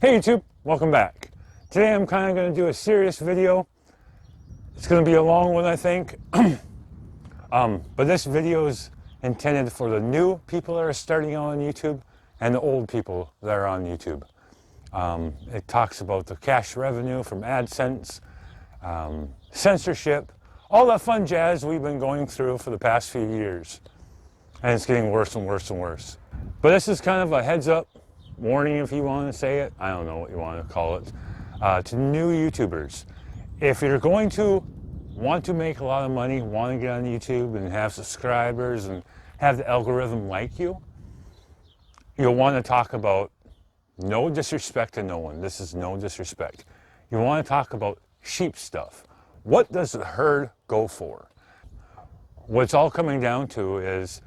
Hey YouTube, welcome back. Today I'm kind of going to do a serious video. It's going to be a long one, I think. But this video is intended for the new people that are starting out on YouTube and the old people that are on YouTube. It talks about the cash revenue from AdSense, censorship, all that fun jazz we've been going through for the past few years. And it's getting worse and worse and worse. But this is kind of a heads up warning, if you want to say it. I don't know what you want to call it. To new YouTubers. If you're going to want to make a lot of money, want to get on YouTube and have subscribers and have the algorithm like you, you'll want to talk about no disrespect to no one. This is no disrespect. You want to talk about sheep stuff. What does the herd go for? What it's all coming down to is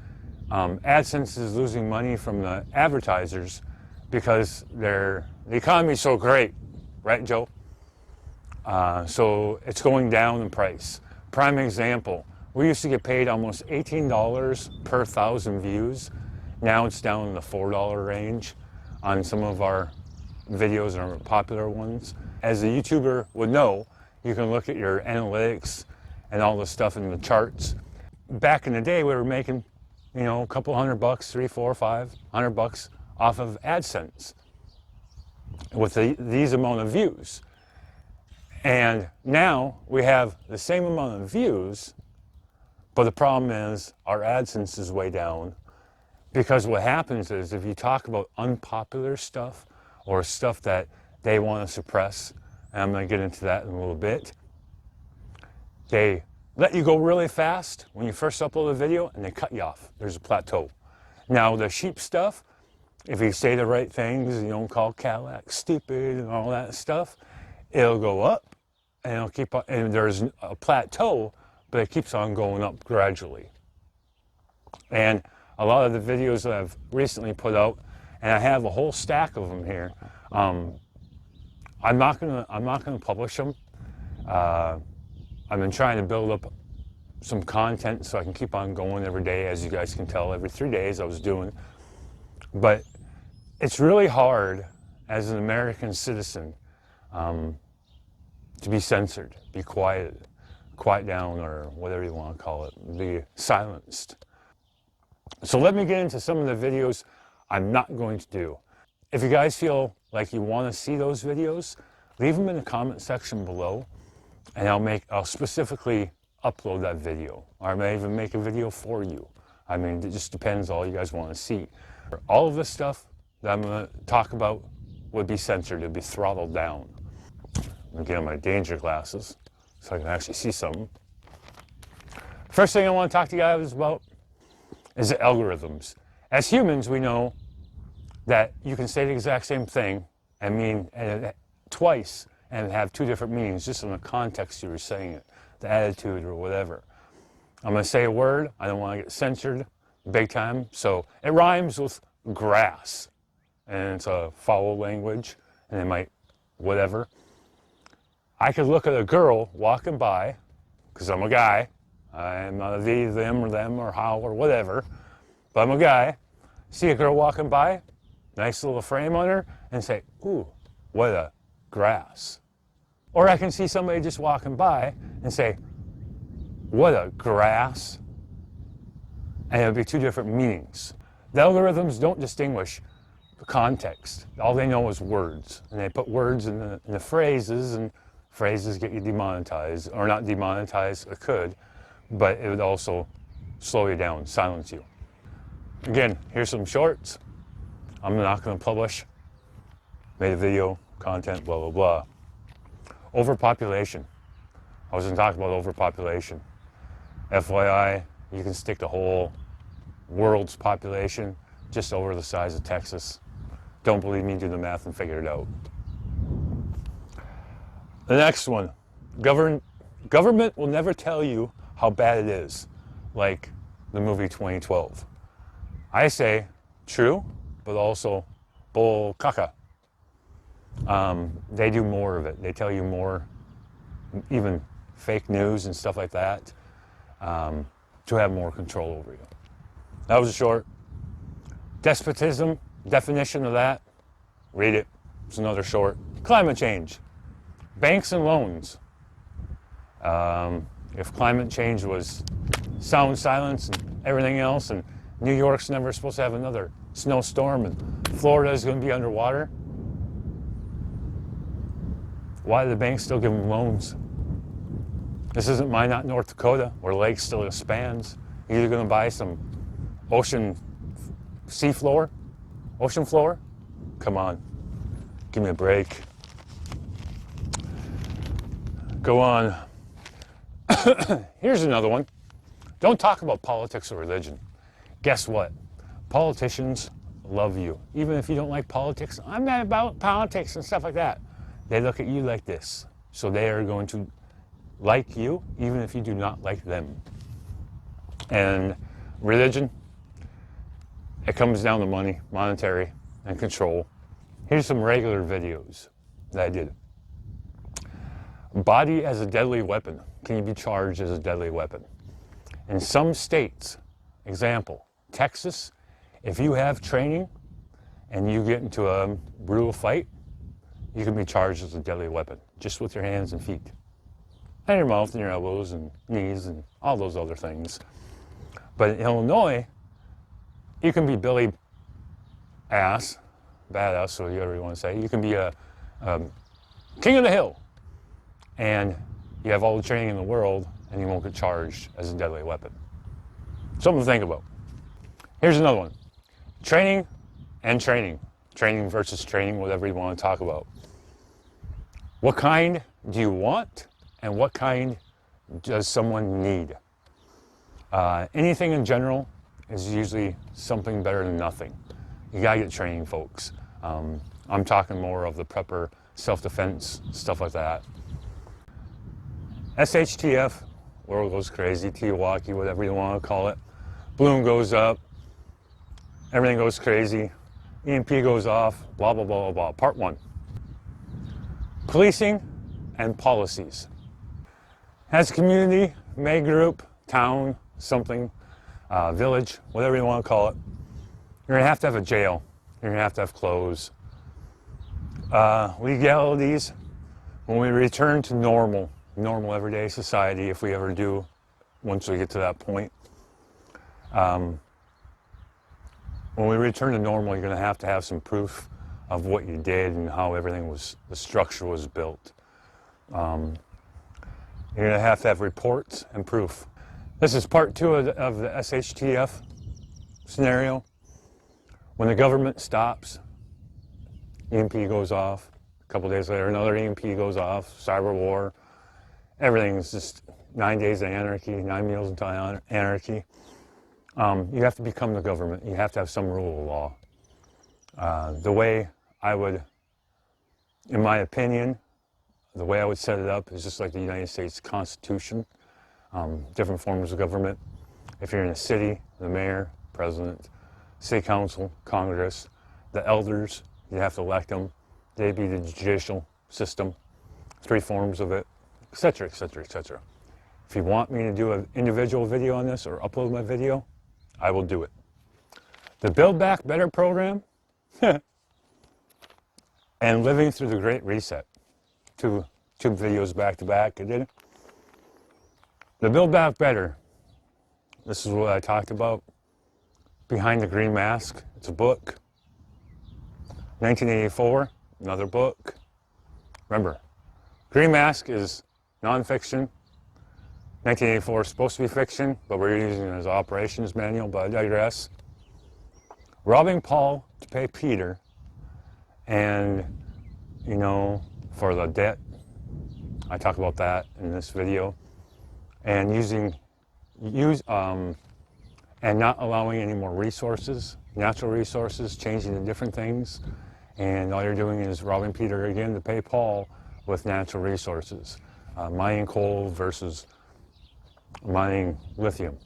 AdSense is losing money from the advertisers because the economy is so great, right, Joe? So it's going down in price. Prime example, we used to get paid almost $18 per 1,000 views. Now it's down in the $4 range on some of our videos, our popular ones. As a YouTuber would know, you can look at your analytics and all the stuff in the charts. Back in the day, we were making, you know, a couple $100, $300, $400, $500 off of AdSense with these amount of views. And now we have the same amount of views, but the problem is our AdSense is way down, because what happens is if you talk about unpopular stuff or stuff that they want to suppress, and I'm going to get into that in a little bit, they let you go really fast when you first upload a video and they cut you off. There's a plateau. Now the sheep stuff, if you say the right things, you don't call Cadillac stupid and all that stuff, it'll go up and it'll keep on, and there's a plateau, but it keeps on going up gradually. And a lot of the videos that I've recently put out, and I have a whole stack of them here, I'm not gonna publish them. I've been trying to build up some content so I can keep on going every day. As you guys can tell, every 3 days I was doing. But it's really hard as an American citizen to be censored, be quiet down, or whatever you want to call it, be silenced. So let me get into some of the videos I'm not going to do. If you guys feel like you want to see those videos, leave them in the comment section below, and I'll specifically upload that video, or I may even make a video for you. I mean, it just depends all you guys want to see. All of this stuff that I'm going to talk about would be censored. It'd be throttled down. I'm going to get on my danger glasses so I can actually see something. First thing I want to talk to you guys about is the algorithms. As humans, we know that you can say the exact same thing and mean it twice and have two different meanings just in the context you were saying it, the attitude or whatever. I'm going to say a word. I don't want to get censored big time. So it rhymes with grass, and it's a foul language, and it might, whatever. I could look at a girl walking by, because I'm a guy. I'm not a they, them, or how, or whatever, but I'm a guy. See a girl walking by, nice little frame on her, and say, ooh, what a grass. Or I can see somebody just walking by and say, what a grass. And it'll be two different meanings. The algorithms don't distinguish the context. All they know is words. And they put words in the phrases, and phrases get you demonetized. Or not demonetized, it could, but it would also slow you down, silence you. Again, here's some shorts. I'm not going to publish. Made a video, content, blah, blah, blah. Overpopulation. I was going to talk about overpopulation. FYI, you can stick the whole world's population just over the size of Texas. Don't believe me, do the math and figure it out. The next one, government will never tell you how bad it is, like the movie 2012. I say true, but also bull caca. They do more of it. They tell you more, even fake news and stuff like that, to have more control over you. That was short. Despotism, definition of that, read it. It's another short. Climate change. Banks and loans. If climate change was sound silence and everything else, and New York's never supposed to have another snowstorm, and Florida is going to be underwater, why do the banks still give them loans? This isn't Minot, North Dakota, where lake still expands. You're either going to buy some ocean floor? Come on, give me a break. Go on. Here's another one. Don't talk about politics or religion. Guess what? Politicians love you. Even if you don't like politics, I'm not about politics and stuff like that. They look at you like this. So they are going to like you, even if you do not like them. And religion, it comes down to money, monetary, and control. Here's some regular videos that I did. Body as a deadly weapon. Can you be charged as a deadly weapon? In some states, example, Texas, if you have training and you get into a brutal fight, you can be charged as a deadly weapon, just with your hands and feet. And your mouth and your elbows and knees and all those other things. But in Illinois, you can be Billy Ass, badass, whatever you want to say. You can be a king of the hill. And you have all the training in the world, and you won't get charged as a deadly weapon. Something to think about. Here's another one. Training and training. Training versus training, whatever you want to talk about. What kind do you want, and what kind does someone need? Anything in general is usually something better than nothing. You gotta get training, folks. I'm talking more of the prepper, self-defense, stuff like that. SHTF, world goes crazy, Tiwaki, whatever you want to call it. Balloon goes up, everything goes crazy, EMP goes off, blah, blah, blah, blah, blah. Part 1. Policing and policies. As a community, May group, town, something, village, whatever you want to call it, you're going to have a jail. You're going to have clothes. Legalities, when we return to normal everyday society, if we ever do, once we get to that point. When we return to normal, you're going to have some proof of what you did and how everything was, the structure was built. You're going to have reports and proof. This is part 2 of the SHTF scenario. When the government stops, EMP goes off. A couple days later, another EMP goes off, cyber war. Everything's just 9 days of anarchy, 9 meals until anarchy. You have to become the government. You have to have some rule of law. The way I would, in my opinion, the way I would set it up is just like the United States Constitution. Different forms of government. If you're in a city, the mayor, president, city council, Congress, the elders, you have to elect them. They'd be the judicial system. 3 forms of it, etc., etc., etc. If you want me to do an individual video on this or upload my video, I will do it. The Build Back Better program and Living Through the Great Reset. Two videos back to back I did. The Build Back Better. This is what I talked about. Behind the Green Mask. It's a book. 1984, another book. Remember, Green Mask is nonfiction. 1984 is supposed to be fiction, but we're using it as an operations manual, but I digress. Robbing Paul to pay Peter, and, you know, for the debt. I talk about that in this video. And and not allowing any more resources, natural resources, changing to different things. And all you're doing is robbing Peter again to pay Paul with natural resources. Mining coal versus mining lithium.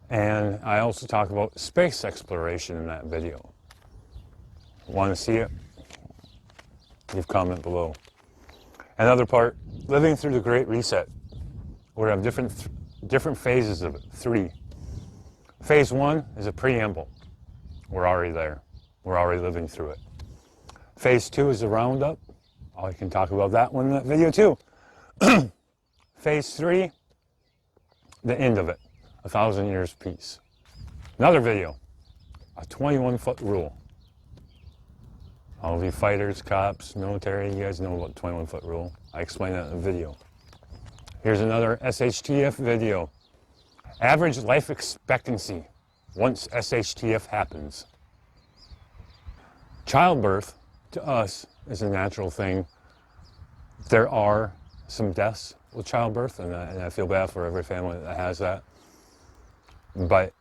And I also talk about space exploration in that video. Want to see it? Leave a comment below. Another part, living through the Great Reset. We have different phases of it, 3. Phase 1 is a preamble. We're already there. We're already living through it. Phase 2 is the roundup. I can talk about that one in that video too. Phase 3, the end of it. 1,000 years peace. Another video, a 21-foot rule. All of you fighters, cops, military, you guys know about 21-foot rule. I explained that in the video. Here's another SHTF video. Average life expectancy once SHTF happens. Childbirth, to us, is a natural thing. There are some deaths with childbirth, and I feel bad for every family that has that. But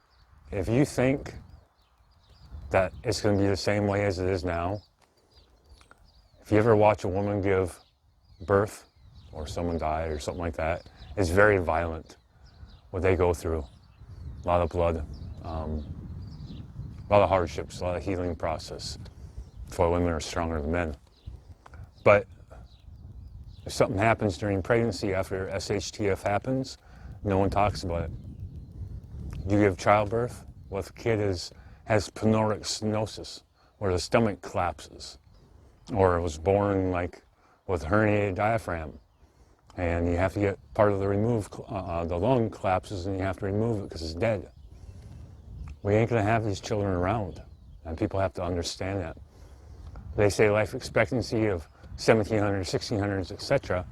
if you think that it's going to be the same way as it is now, if you ever watch a woman give birth, or someone die, or something like that, it's very violent, what they go through. A lot of blood, a lot of hardships, a lot of healing process. That's why women are stronger than men. But if something happens during pregnancy after SHTF happens, no one talks about it. You give childbirth, well, if the kid has pneumotic stenosis, where the stomach collapses, or was born like with herniated diaphragm, and you have to get part of the removed, the lung collapses and you have to remove it because it's dead. We ain't gonna have these children around, and people have to understand that. They say life expectancy of 1700s, 1600s, etc.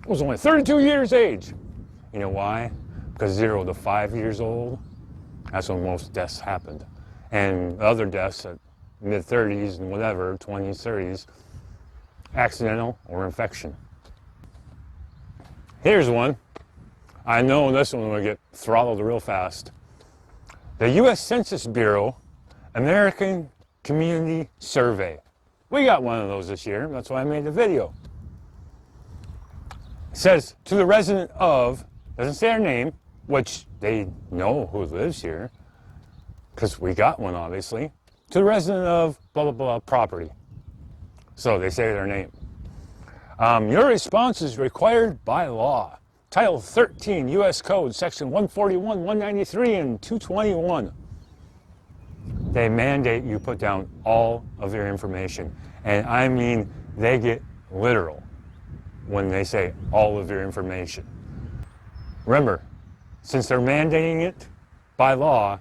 was only 32 years age. You know why? Because 0 to 5 years old, that's when most deaths happened. And other deaths at mid-30s and whatever, 20s, 30s, accidental or infection. Here's one. I know this one will get throttled real fast. The U.S. Census Bureau American Community Survey. We got one of those this year. That's why I made the video. It says, to the resident of, doesn't say our name, which they know who lives here, because we got one, obviously. To the resident of blah, blah, blah property. So they say their name. Your response is required by law. Title 13, U.S. Code, Section 141, 193, and 221. They mandate you put down all of your information. And I mean, they get literal when they say all of your information. Remember, since they're mandating it by law,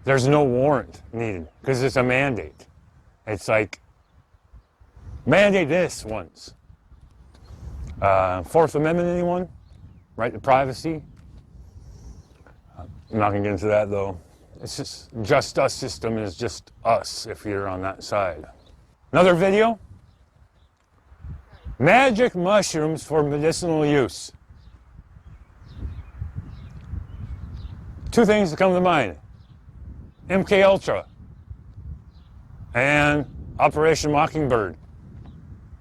there's no warrant needed because it's a mandate. It's like, mandate this once. Fourth Amendment, anyone? Right to privacy? I'm not going to get into that though. It's just us system is just us if you're on that side. Another video. Magic mushrooms for medicinal use. Two things that come to mind. MK Ultra and Operation Mockingbird.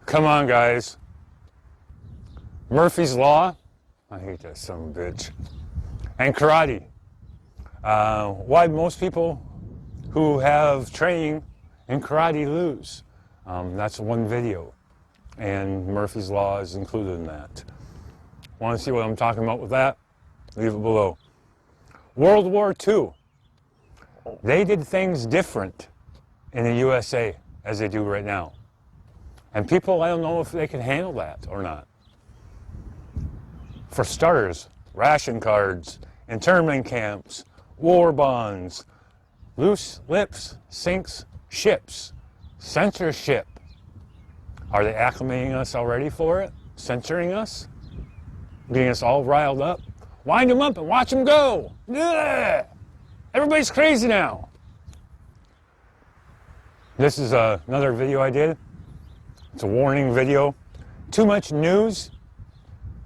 Come on, guys. Murphy's Law. I hate that son of a bitch. And karate. Why most people who have training in karate lose. That's one video. And Murphy's Law is included in that. Want to see what I'm talking about with that? Leave it below. World War II. They did things different in the USA as they do right now. And people, I don't know if they can handle that or not. For starters, ration cards, internment camps, war bonds, loose lips, sinks, ships, censorship. Are they acclimating us already for it? Censoring us? Getting us all riled up? Wind them up and watch them go! Ugh! Everybody's crazy now. This is another video I did. It's a warning video. Too much news.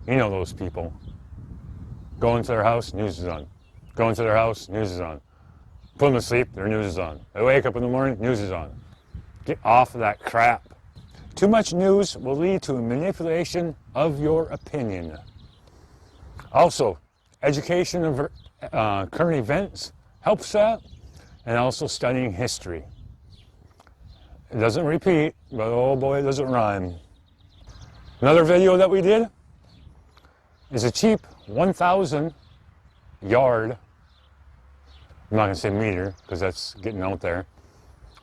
You know those people. Go into their house, news is on. Go into their house, news is on. Put them to sleep, their news is on. They wake up in the morning, news is on. Get off of that crap. Too much news will lead to a manipulation of your opinion. Also, education of current events helps that, and also studying history. It doesn't repeat, but oh boy, it doesn't rhyme. Another video that we did is a cheap 1,000 yard, I'm not going to say meter because that's getting out there,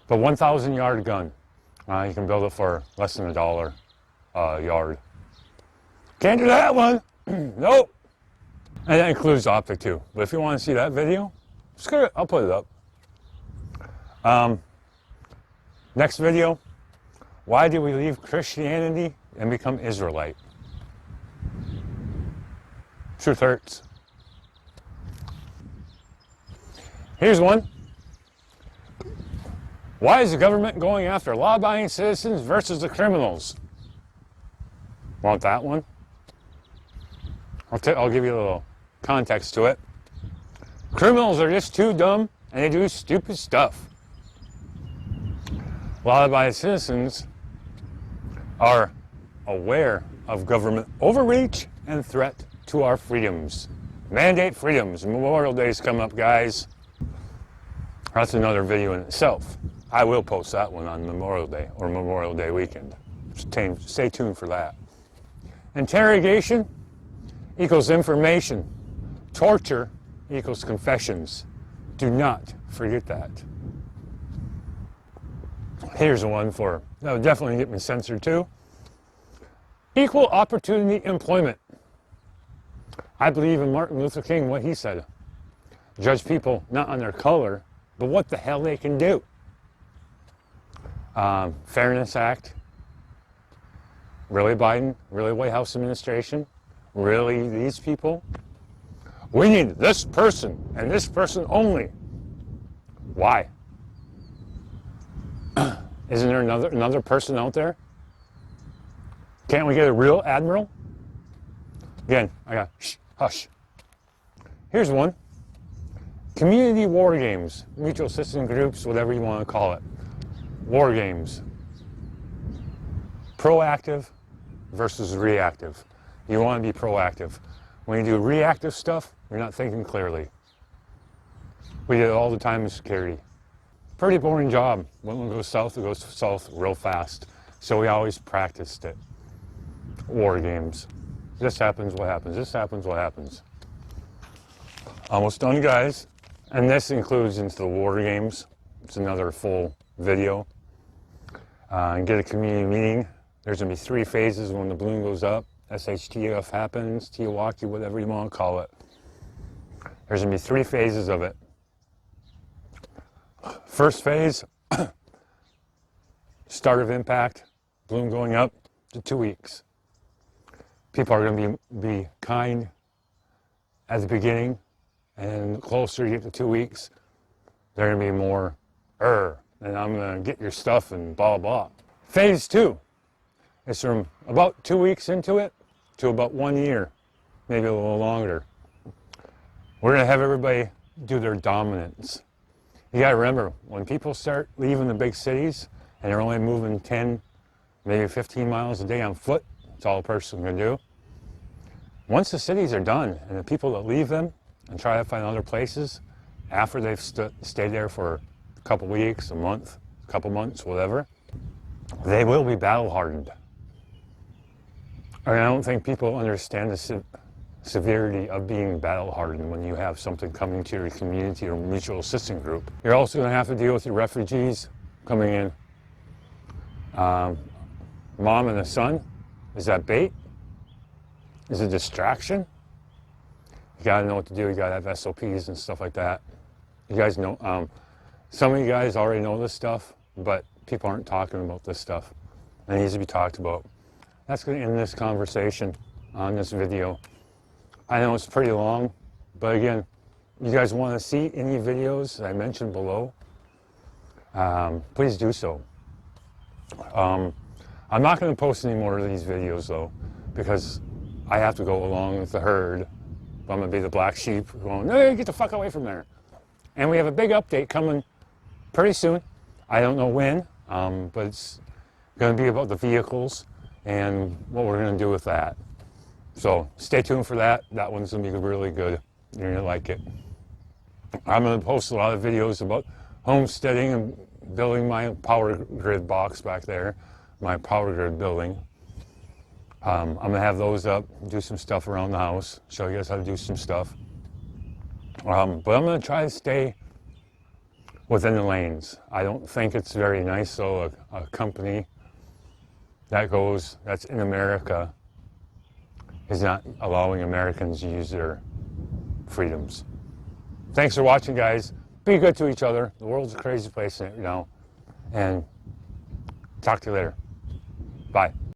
but 1,000 yard gun. You can build it for less than $1 a yard. Can't do that one. Nope. And that includes optic too. But if you want to see that video, screw it, I'll put it up. Next video, why did we leave Christianity and become Israelite? Truth hurts. Here's one. Why is the government going after law-abiding citizens versus the criminals? Want that one? I'll give you a little context to it. Criminals are just too dumb and they do stupid stuff. Law-abiding citizens are aware of government overreach and threat to our freedoms. Mandate freedoms. Memorial Day is coming up, guys. That's another video in itself. I will post that one on Memorial Day or Memorial Day weekend. Stay tuned for that. Interrogation equals information. Torture equals confessions. Do not forget that. Here's one for, that would definitely get me censored too. Equal opportunity employment. I believe in Martin Luther King, what he said. Judge people not on their color, but what the hell they can do. Fairness Act. Really Biden? Really White House administration? Really these people? We need this person and this person only. Why? Isn't there another person out there? Can't we get a real admiral? Again, I got hush. Here's one. Community war games, mutual assistance groups, whatever you want to call it. War games. Proactive versus reactive. You want to be proactive. When you do reactive stuff, you're not thinking clearly. We do it all the time in security. Pretty boring job. When it goes south real fast. So we always practiced it. War games. This happens, what happens? This happens, what happens? Almost done, guys. And this includes into the war games. It's another full video. Get a community meeting. There's going to be 3 phases when the balloon goes up. SHTF happens, Tiawaki, whatever you want to call it. There's going to be 3 phases of it. First phase, start of impact, balloon going up to 2 weeks. People are going to be kind at the beginning, and the closer you get to 2 weeks, they're going to be more, and I'm going to get your stuff and blah, blah. Phase 2 is from about 2 weeks into it to about 1 year, maybe a little longer. We're going to have everybody do their dominance. You got to remember, when people start leaving the big cities and they're only moving 10, maybe 15 miles a day on foot, that's all a person can do. Once the cities are done and the people that leave them and try to find other places after they've stayed there for a couple weeks, a month, a couple months, whatever, they will be battle hardened. I don't think people understand the severity of being battle hardened when you have something coming to your community or mutual assistance group. You're also going to have to deal with your refugees coming in. Mom and a son, is that bait? Is it distraction? You got to know what to do. You got to have SOPs and stuff like that. You guys know, some of you guys already know this stuff, but people aren't talking about this stuff. And it needs to be talked about. That's going to end this conversation on this video. I know it's pretty long, but again, you guys want to see any videos that I mentioned below, please do so. I'm not going to post any more of these videos though, because I have to go along with the herd. I'm going to be the black sheep going, no, get the fuck away from there. And we have a big update coming pretty soon. I don't know when, but it's going to be about the vehicles and what we're going to do with that. So stay tuned for that. That one's going to be really good. You're going to like it. I'm going to post a lot of videos about homesteading and building my power grid box back there, my power grid building. I'm going to have those up, do some stuff around the house, show you guys how to do some stuff. But I'm going to try to stay within the lanes. I don't think it's very nice, though, a company that's in America is not allowing Americans to use their freedoms. Thanks for watching, guys. Be good to each other. The world's a crazy place right now. And talk to you later. Bye.